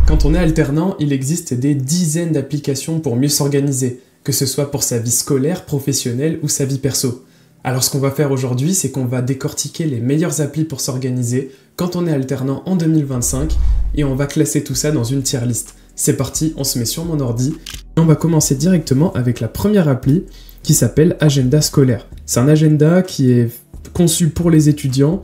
Quand on est alternant, il existe des dizaines d'applications pour mieux s'organiser, que ce soit pour sa vie scolaire, professionnelle ou sa vie perso. Alors ce qu'on va faire aujourd'hui, c'est qu'on va décortiquer les meilleures applis pour s'organiser quand on est alternant en 2025 et on va classer tout ça dans une tier list. C'est parti, on se met sur mon ordi et on va commencer directement avec la première appli qui s'appelle Agenda Scolaire. C'est un agenda qui est conçu pour les étudiants.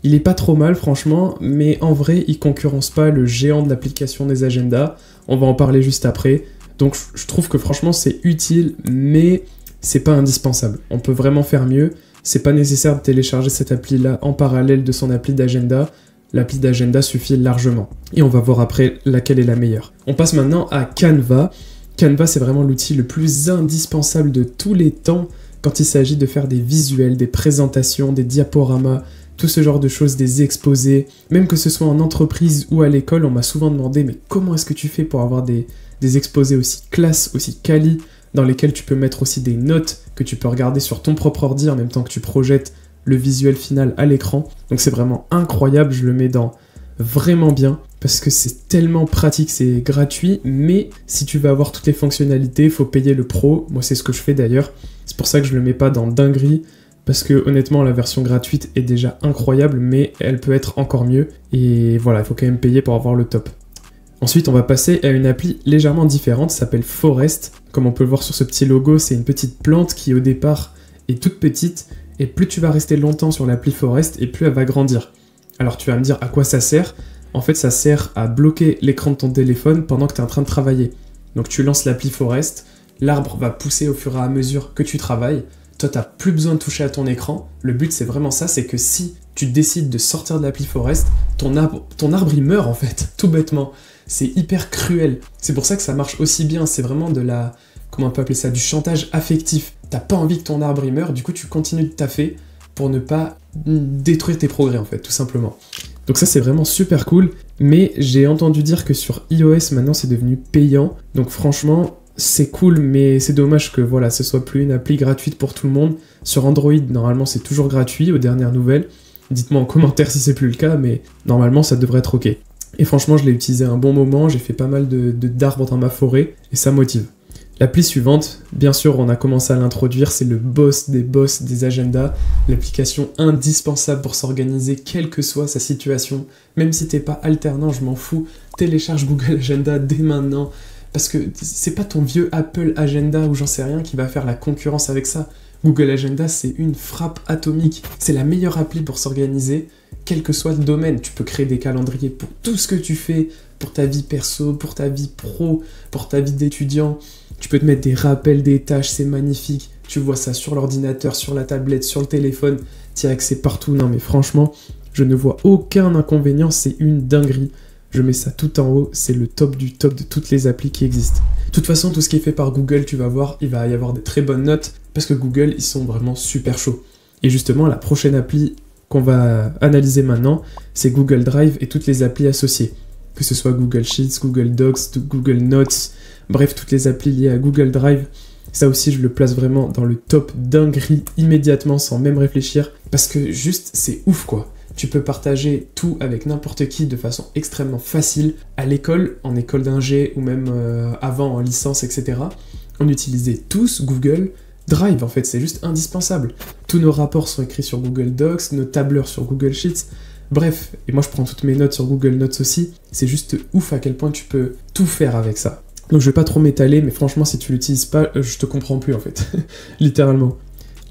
Il est pas trop mal franchement, mais en vrai il concurrence pas le géant de l'application des agendas. On va en parler juste après. Donc je trouve que franchement c'est utile, mais c'est pas indispensable. On peut vraiment faire mieux. C'est pas nécessaire de télécharger cette appli-là en parallèle de son appli d'agenda. L'appli d'agenda suffit largement. Et on va voir après laquelle est la meilleure. On passe maintenant à Canva. Canva, c'est vraiment l'outil le plus indispensable de tous les temps quand il s'agit de faire des visuels, des présentations, des diaporamas, tout ce genre de choses, des exposés. Même que ce soit en entreprise ou à l'école, on m'a souvent demandé « Mais comment est-ce que tu fais pour avoir des exposés aussi classe, aussi quali ?» dans lesquels tu peux mettre aussi des notes que tu peux regarder sur ton propre ordi en même temps que tu projettes le visuel final à l'écran. Donc c'est vraiment incroyable, je le mets dans vraiment bien parce que c'est tellement pratique, c'est gratuit, mais si tu veux avoir toutes les fonctionnalités, il faut payer le pro. Moi c'est ce que je fais d'ailleurs, c'est pour ça que je le mets pas dans dinguerie parce que honnêtement la version gratuite est déjà incroyable, mais elle peut être encore mieux et voilà, il faut quand même payer pour avoir le top. Ensuite, on va passer à une appli légèrement différente, ça s'appelle Forest. Comme on peut le voir sur ce petit logo, c'est une petite plante qui au départ est toute petite, et plus tu vas rester longtemps sur l'appli Forest, et plus elle va grandir. Alors tu vas me dire à quoi ça sert? En fait, ça sert à bloquer l'écran de ton téléphone pendant que tu es en train de travailler. Donc tu lances l'appli Forest, l'arbre va pousser au fur et à mesure que tu travailles, toi tu n'as plus besoin de toucher à ton écran. Le but c'est vraiment ça, c'est que si tu décides de sortir de l'appli Forest, ton arbre il meurt en fait, tout bêtement. C'est hyper cruel. C'est pour ça que ça marche aussi bien. C'est vraiment de la... Comment on peut appeler ça? Du chantage affectif. T'as pas envie que ton arbre y meure, du coup tu continues de taffer pour ne pas détruire tes progrès en fait, tout simplement. Donc ça c'est vraiment super cool. Mais j'ai entendu dire que sur iOS maintenant c'est devenu payant. Donc franchement c'est cool, mais c'est dommage que voilà, ce soit plus une appli gratuite pour tout le monde. Sur Android normalement c'est toujours gratuit aux dernières nouvelles. Dites-moi en commentaire si c'est plus le cas, mais normalement ça devrait être ok. Et franchement, je l'ai utilisé un bon moment, j'ai fait pas mal d'arbres dans ma forêt, et ça motive. L'appli suivante, bien sûr, on a commencé à l'introduire, c'est le boss des agendas, l'application indispensable pour s'organiser, quelle que soit sa situation. Même si t'es pas alternant, je m'en fous, télécharge Google Agenda dès maintenant, parce que c'est pas ton vieux Apple Agenda ou j'en sais rien qui va faire la concurrence avec ça. Google Agenda, c'est une frappe atomique. C'est la meilleure appli pour s'organiser, quel que soit le domaine. Tu peux créer des calendriers pour tout ce que tu fais, pour ta vie perso, pour ta vie pro, pour ta vie d'étudiant. Tu peux te mettre des rappels des tâches, c'est magnifique. Tu vois ça sur l'ordinateur, sur la tablette, sur le téléphone. Tu as accès partout. Non mais franchement, je ne vois aucun inconvénient, c'est une dinguerie. Je mets ça tout en haut, c'est le top du top de toutes les applis qui existent. De toute façon, tout ce qui est fait par Google, tu vas voir, il va y avoir des très bonnes notes, parce que Google, ils sont vraiment super chauds. Et justement, la prochaine appli qu'on va analyser maintenant, c'est Google Drive et toutes les applis associées. Que ce soit Google Sheets, Google Docs, Google Notes, bref, toutes les applis liées à Google Drive. Ça aussi, je le place vraiment dans le top dinguerie immédiatement, sans même réfléchir, parce que juste, c'est ouf quoi. Tu peux partager tout avec n'importe qui de façon extrêmement facile. À l'école, en école d'ingé ou même avant en licence, etc. On utilisait tous Google Drive, en fait, c'est juste indispensable. Tous nos rapports sont écrits sur Google Docs, nos tableurs sur Google Sheets. Bref, et moi je prends toutes mes notes sur Google Notes aussi. C'est juste ouf à quel point tu peux tout faire avec ça. Donc je vais pas trop m'étaler, mais franchement, si tu l'utilises pas, je te comprends plus en fait, littéralement.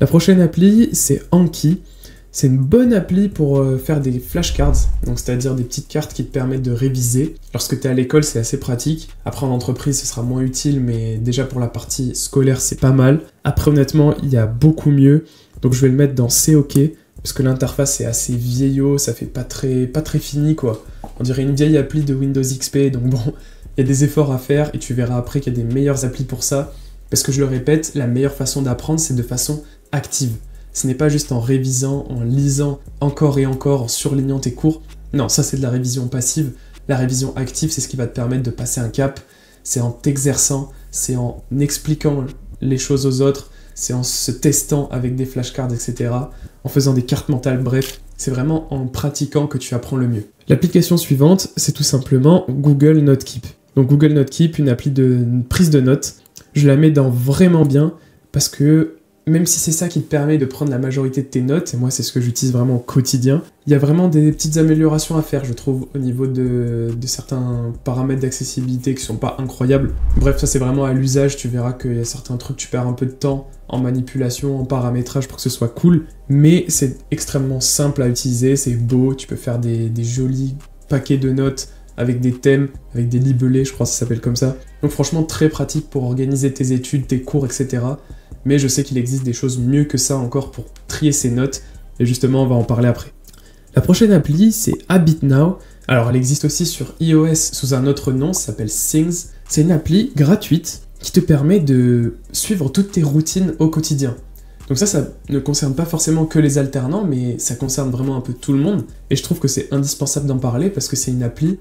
La prochaine appli, c'est Anki. C'est une bonne appli pour faire des flashcards, donc c'est-à-dire des petites cartes qui te permettent de réviser. Lorsque tu es à l'école, c'est assez pratique. Après, en entreprise, ce sera moins utile, mais déjà pour la partie scolaire, c'est pas mal. Après, honnêtement, il y a beaucoup mieux. Donc je vais le mettre dans C'est OK, parce que l'interface est assez vieillot, ça fait pas très fini, quoi. On dirait une vieille appli de Windows XP, donc bon, il y a des efforts à faire, et tu verras après qu'il y a des meilleures applis pour ça. Parce que je le répète, la meilleure façon d'apprendre, c'est de façon active. Ce n'est pas juste en révisant, en lisant encore et encore, en surlignant tes cours. Non, ça c'est de la révision passive. La révision active, c'est ce qui va te permettre de passer un cap. C'est en t'exerçant, c'est en expliquant les choses aux autres, c'est en se testant avec des flashcards, etc. En faisant des cartes mentales, bref. C'est vraiment en pratiquant que tu apprends le mieux. L'application suivante, c'est tout simplement Google Notekeep. Donc Google Notekeep, une appli de prise de notes. Je la mets dans vraiment bien parce que même si c'est ça qui te permet de prendre la majorité de tes notes, et moi c'est ce que j'utilise vraiment au quotidien, il y a vraiment des petites améliorations à faire, je trouve, au niveau de certains paramètres d'accessibilité qui sont pas incroyables. Bref, ça c'est vraiment à l'usage, tu verras qu'il y a certains trucs, tu perds un peu de temps en manipulation, en paramétrage pour que ce soit cool, mais c'est extrêmement simple à utiliser, c'est beau, tu peux faire des jolis paquets de notes avec des thèmes, avec des libellés, je crois que ça s'appelle comme ça. Donc franchement très pratique pour organiser tes études, tes cours, etc. Mais je sais qu'il existe des choses mieux que ça encore pour trier ses notes, et justement on va en parler après. La prochaine appli c'est HabitNow. Alors elle existe aussi sur iOS sous un autre nom, ça s'appelle Things. C'est une appli gratuite qui te permet de suivre toutes tes routines au quotidien. Donc ça ne concerne pas forcément que les alternants, mais ça concerne vraiment un peu tout le monde, et je trouve que c'est indispensable d'en parler parce que c'est une appli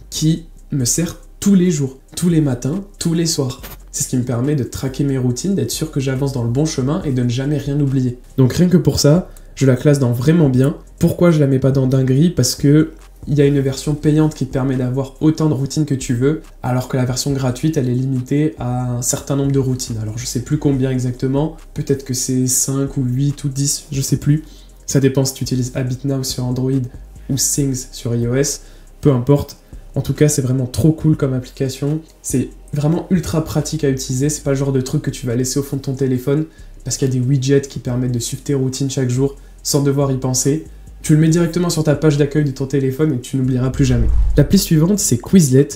qui me sert tous les jours, tous les matins, tous les soirs. C'est ce qui me permet de traquer mes routines, d'être sûr que j'avance dans le bon chemin et de ne jamais rien oublier. Donc rien que pour ça, je la classe dans vraiment bien. Pourquoi je la mets pas dans dinguerie? Parce que il y a une version payante qui te permet d'avoir autant de routines que tu veux, alors que la version gratuite, elle est limitée à un certain nombre de routines. Alors je sais plus combien exactement, peut-être que c'est 5 ou 8 ou 10, je sais plus. Ça dépend si tu utilises HabitNow sur Android ou Things sur iOS, peu importe. En tout cas, c'est vraiment trop cool comme application. C'est vraiment ultra pratique à utiliser. C'est pas le genre de truc que tu vas laisser au fond de ton téléphone parce qu'il y a des widgets qui permettent de suivre tes routines chaque jour sans devoir y penser. Tu le mets directement sur ta page d'accueil de ton téléphone et tu n'oublieras plus jamais. L'appli suivante, c'est Quizlet.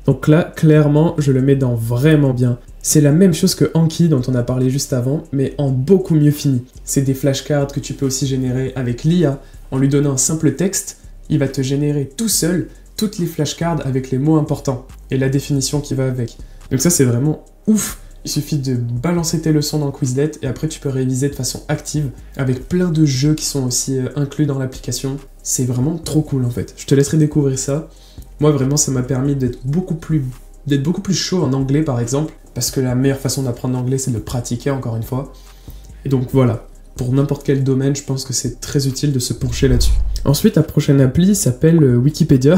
Donc là, clairement, je le mets dans vraiment bien. C'est la même chose que Anki dont on a parlé juste avant, mais en beaucoup mieux fini. C'est des flashcards que tu peux aussi générer avec l'IA. En lui donnant un simple texte, il va te générer tout seul toutes les flashcards avec les mots importants et la définition qui va avec. Donc ça c'est vraiment ouf. Il suffit de balancer tes leçons dans Quizlet et après tu peux réviser de façon active avec plein de jeux qui sont aussi inclus dans l'application. C'est vraiment trop cool en fait. Je te laisserai découvrir ça. Moi vraiment ça m'a permis d'être beaucoup plus chaud en anglais par exemple, parce que la meilleure façon d'apprendre l'anglais c'est de pratiquer encore une fois. Et donc voilà. Pour n'importe quel domaine, je pense que c'est très utile de se pencher là-dessus. Ensuite, la prochaine appli s'appelle Wikipédia.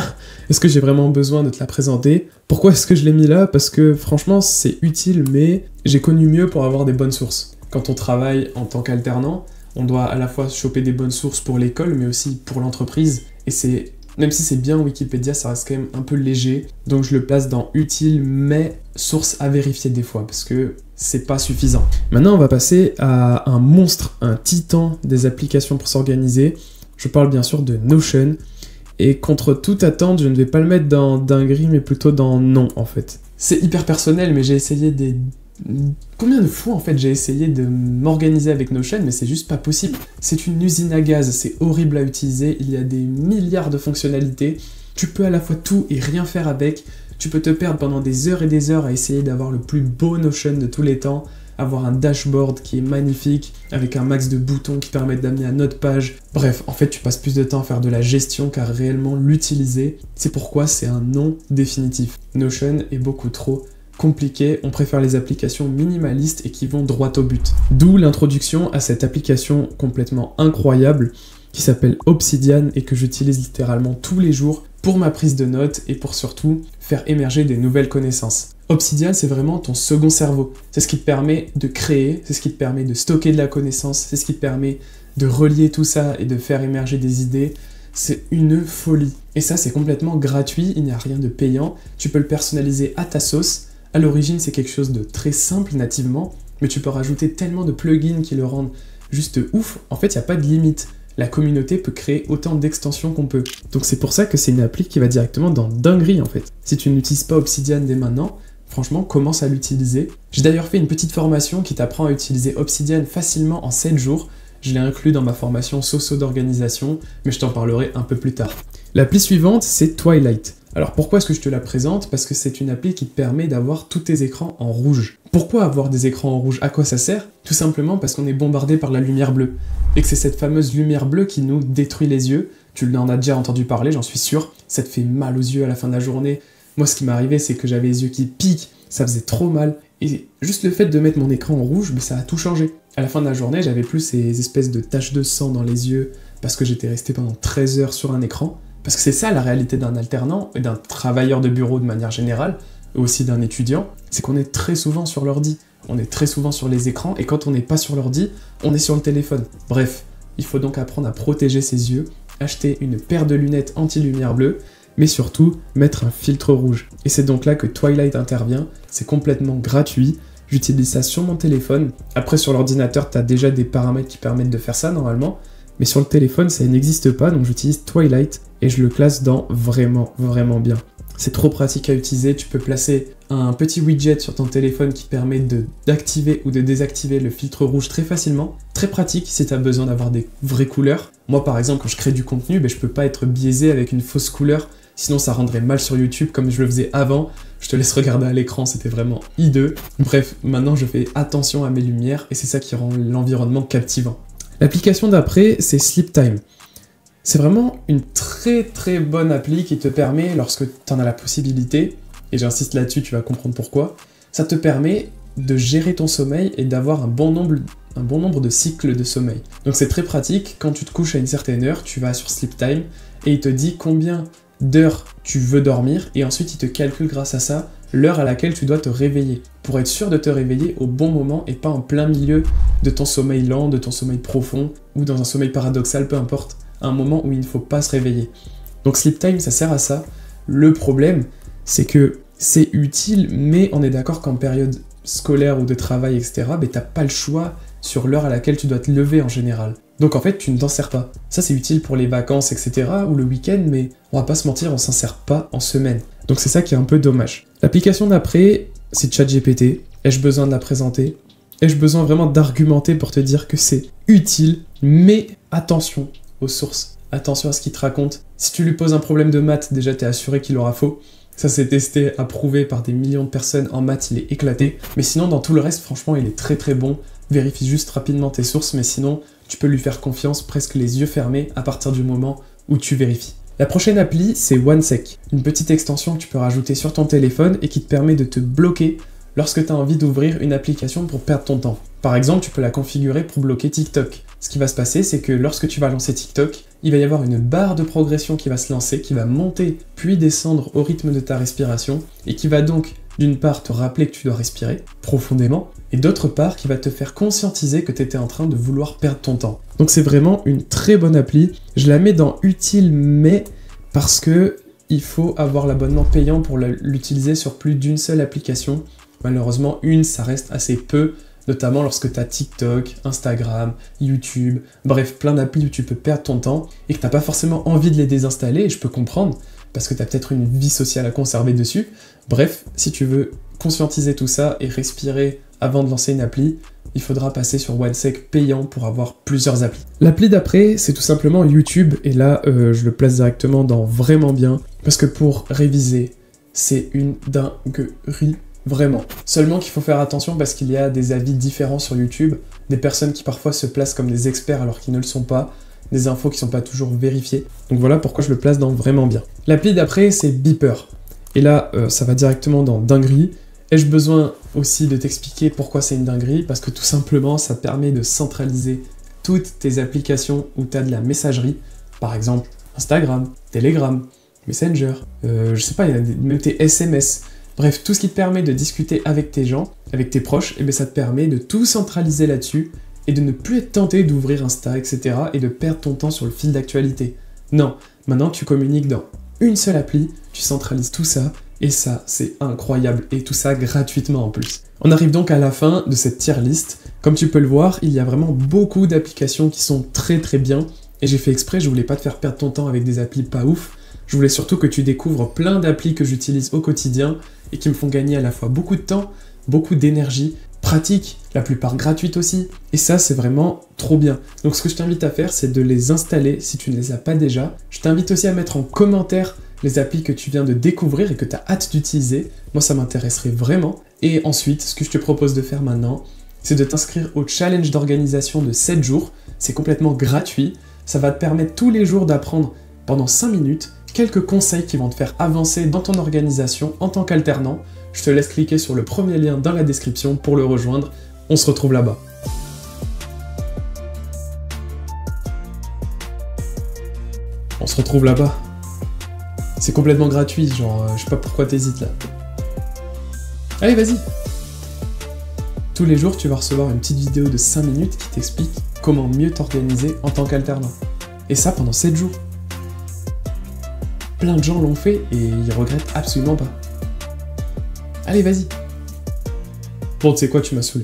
Est-ce que j'ai vraiment besoin de te la présenter? Pourquoi est-ce que je l'ai mis là? Parce que franchement, c'est utile, mais j'ai connu mieux pour avoir des bonnes sources. Quand on travaille en tant qu'alternant, on doit à la fois choper des bonnes sources pour l'école, mais aussi pour l'entreprise. Et même si c'est bien Wikipédia, ça reste quand même un peu léger. Donc je le place dans utile, mais source à vérifier des fois, parce que c'est pas suffisant. Maintenant, on va passer à un monstre, un titan des applications pour s'organiser. Je parle bien sûr de Notion. Et contre toute attente, je ne vais pas le mettre dans dinguerie, mais plutôt dans non, en fait. C'est hyper personnel, mais j'ai essayé combien de fois, en fait, j'ai essayé de m'organiser avec Notion, mais c'est juste pas possible. C'est une usine à gaz, c'est horrible à utiliser, il y a des milliards de fonctionnalités. Tu peux à la fois tout et rien faire avec. Tu peux te perdre pendant des heures et des heures à essayer d'avoir le plus beau Notion de tous les temps, avoir un dashboard qui est magnifique, avec un max de boutons qui permettent d'amener à notre page. Bref, en fait, tu passes plus de temps à faire de la gestion qu'à réellement l'utiliser. C'est pourquoi c'est un non définitif. Notion est beaucoup trop compliqué, on préfère les applications minimalistes et qui vont droit au but. D'où l'introduction à cette application complètement incroyable qui s'appelle Obsidian et que j'utilise littéralement tous les jours pour ma prise de notes et pour surtout faire émerger des nouvelles connaissances. Obsidian, c'est vraiment ton second cerveau. C'est ce qui te permet de créer, c'est ce qui te permet de stocker de la connaissance, c'est ce qui te permet de relier tout ça et de faire émerger des idées. C'est une folie. Et ça, c'est complètement gratuit, il n'y a rien de payant. Tu peux le personnaliser à ta sauce. À l'origine, c'est quelque chose de très simple nativement, mais tu peux rajouter tellement de plugins qui le rendent juste ouf. En fait, il n'y a pas de limite. La communauté peut créer autant d'extensions qu'on peut. Donc c'est pour ça que c'est une appli qui va directement dans dinguerie en fait. Si tu n'utilises pas Obsidian dès maintenant, franchement, commence à l'utiliser. J'ai d'ailleurs fait une petite formation qui t'apprend à utiliser Obsidian facilement en 7 jours. Je l'ai inclus dans ma formation Soso d'organisation, mais je t'en parlerai un peu plus tard. L'appli suivante, c'est Twilight. Alors pourquoi est-ce que je te la présente? Parce que c'est une appli qui te permet d'avoir tous tes écrans en rouge. Pourquoi avoir des écrans en rouge? À quoi ça sert? Tout simplement parce qu'on est bombardé par la lumière bleue. Et que c'est cette fameuse lumière bleue qui nous détruit les yeux. Tu en as déjà entendu parler, j'en suis sûr. Ça te fait mal aux yeux à la fin de la journée. Moi, ce qui m'est arrivé, c'est que j'avais les yeux qui piquent, ça faisait trop mal. Et juste le fait de mettre mon écran en rouge, mais ça a tout changé. À la fin de la journée, j'avais plus ces espèces de taches de sang dans les yeux parce que j'étais resté pendant 13 heures sur un écran. Parce que c'est ça la réalité d'un alternant et d'un travailleur de bureau de manière générale, et aussi d'un étudiant, c'est qu'on est très souvent sur l'ordi, on est très souvent sur les écrans, et quand on n'est pas sur l'ordi, on est sur le téléphone. Bref, il faut donc apprendre à protéger ses yeux, acheter une paire de lunettes anti-lumière bleue, mais surtout mettre un filtre rouge. Et c'est donc là que Twilight intervient, c'est complètement gratuit, j'utilise ça sur mon téléphone. Après sur l'ordinateur, tu as déjà des paramètres qui permettent de faire ça normalement, mais sur le téléphone ça n'existe pas, donc j'utilise Twilight et je le classe dans vraiment bien. C'est trop pratique à utiliser, tu peux placer un petit widget sur ton téléphone qui permet d'activer ou de désactiver le filtre rouge très facilement. Très pratique si tu as besoin d'avoir des vraies couleurs. Moi par exemple quand je crée du contenu, je peux pas être biaisé avec une fausse couleur, sinon ça rendrait mal sur YouTube comme je le faisais avant. Je te laisse regarder à l'écran, c'était vraiment hideux. Bref, maintenant je fais attention à mes lumières et c'est ça qui rend l'environnement captivant. L'application d'après, c'est Sleep Time. C'est vraiment une très bonne appli qui te permet, lorsque tu en as la possibilité, et j'insiste là-dessus, tu vas comprendre pourquoi, ça te permet de gérer ton sommeil et d'avoir un bon nombre de cycles de sommeil. Donc c'est très pratique, quand tu te couches à une certaine heure, tu vas sur Sleep Time et il te dit combien d'heures tu veux dormir et ensuite il te calcule grâce à ça l'heure à laquelle tu dois te réveiller pour être sûr de te réveiller au bon moment et pas en plein milieu de ton sommeil lent, de ton sommeil profond ou dans un sommeil paradoxal, peu importe, à un moment où il ne faut pas se réveiller. Donc Sleep Time ça sert à ça. Le problème c'est que c'est utile mais on est d'accord qu'en période scolaire ou de travail etc, t'as pas le choix sur l'heure à laquelle tu dois te lever en général. Donc en fait, tu ne t'en sers pas. Ça, c'est utile pour les vacances, etc. ou le week-end, mais on va pas se mentir, on s'en sert pas en semaine. Donc c'est ça qui est un peu dommage. L'application d'après, c'est ChatGPT. Ai-je besoin de la présenter? Ai-je besoin vraiment d'argumenter pour te dire que c'est utile? Mais attention aux sources. Attention à ce qu'il te raconte. Si tu lui poses un problème de maths, déjà t'es assuré qu'il aura faux. Ça s'est testé, approuvé par des millions de personnes. En maths, il est éclaté. Mais sinon, dans tout le reste, franchement, il est très bon. Vérifie juste rapidement tes sources, mais sinon, tu peux lui faire confiance presque les yeux fermés à partir du moment où tu vérifies. La prochaine appli, c'est OneSec, une petite extension que tu peux rajouter sur ton téléphone et qui te permet de te bloquer lorsque tu as envie d'ouvrir une application pour perdre ton temps. Par exemple, tu peux la configurer pour bloquer TikTok. Ce qui va se passer, c'est que lorsque tu vas lancer TikTok, il va y avoir une barre de progression qui va se lancer, qui va monter puis descendre au rythme de ta respiration et qui va donc d'une part te rappeler que tu dois respirer profondément et d'autre part qui va te faire conscientiser que tu étais en train de vouloir perdre ton temps. Donc c'est vraiment une très bonne appli. Je la mets dans utile mais parce que il faut avoir l'abonnement payant pour l'utiliser sur plus d'une seule application. Malheureusement, ça reste assez peu, notamment lorsque tu as TikTok, Instagram, YouTube, bref, plein d'applis où tu peux perdre ton temps et que tu n'as pas forcément envie de les désinstaller, et je peux comprendre, parce que tu as peut-être une vie sociale à conserver dessus. Bref, si tu veux conscientiser tout ça et respirer avant de lancer une appli, il faudra passer sur OneSec payant pour avoir plusieurs applis. L'appli d'après, c'est tout simplement YouTube, et là, je le place directement dans vraiment bien, parce que pour réviser, c'est une dinguerie. Vraiment. Seulement qu'il faut faire attention parce qu'il y a des avis différents sur YouTube, des personnes qui parfois se placent comme des experts alors qu'ils ne le sont pas, des infos qui ne sont pas toujours vérifiées. Donc voilà pourquoi je le place dans vraiment bien. L'appli d'après, c'est Beeper. Et là, ça va directement dans dinguerie. Ai-je besoin aussi de t'expliquer pourquoi c'est une dinguerie? Parce que tout simplement, ça permet de centraliser toutes tes applications où tu as de la messagerie. Par exemple, Instagram, Telegram, Messenger, je sais pas, il y a même tes SMS. Bref, tout ce qui te permet de discuter avec tes gens, avec tes proches, et bien ça te permet de tout centraliser là-dessus et de ne plus être tenté d'ouvrir Insta, etc. et de perdre ton temps sur le fil d'actualité. Non, maintenant tu communiques dans une seule appli, tu centralises tout ça, et ça, c'est incroyable, et tout ça gratuitement en plus. On arrive donc à la fin de cette tier list. Comme tu peux le voir, il y a vraiment beaucoup d'applications qui sont très bien, et j'ai fait exprès, je voulais pas te faire perdre ton temps avec des applis pas ouf, je voulais surtout que tu découvres plein d'applis que j'utilise au quotidien et qui me font gagner à la fois beaucoup de temps, beaucoup d'énergie, pratiques, la plupart gratuites aussi. Et ça, c'est vraiment trop bien. Donc ce que je t'invite à faire, c'est de les installer si tu ne les as pas déjà. Je t'invite aussi à mettre en commentaire les applis que tu viens de découvrir et que tu as hâte d'utiliser. Moi, ça m'intéresserait vraiment. Et ensuite, ce que je te propose de faire maintenant, c'est de t'inscrire au challenge d'organisation de 7 jours. C'est complètement gratuit. Ça va te permettre tous les jours d'apprendre pendant 5 minutes quelques conseils qui vont te faire avancer dans ton organisation en tant qu'alternant. Je te laisse cliquer sur le premier lien dans la description pour le rejoindre. On se retrouve là-bas. On se retrouve là-bas. C'est complètement gratuit, genre, je sais pas pourquoi t'hésites là. Allez, vas-y! Tous les jours, tu vas recevoir une petite vidéo de 5 minutes qui t'explique comment mieux t'organiser en tant qu'alternant. Et ça pendant 7 jours. Plein de gens l'ont fait et ils regrettent absolument pas. Allez, vas-y! Bon, tu sais quoi, tu m'as saoulé.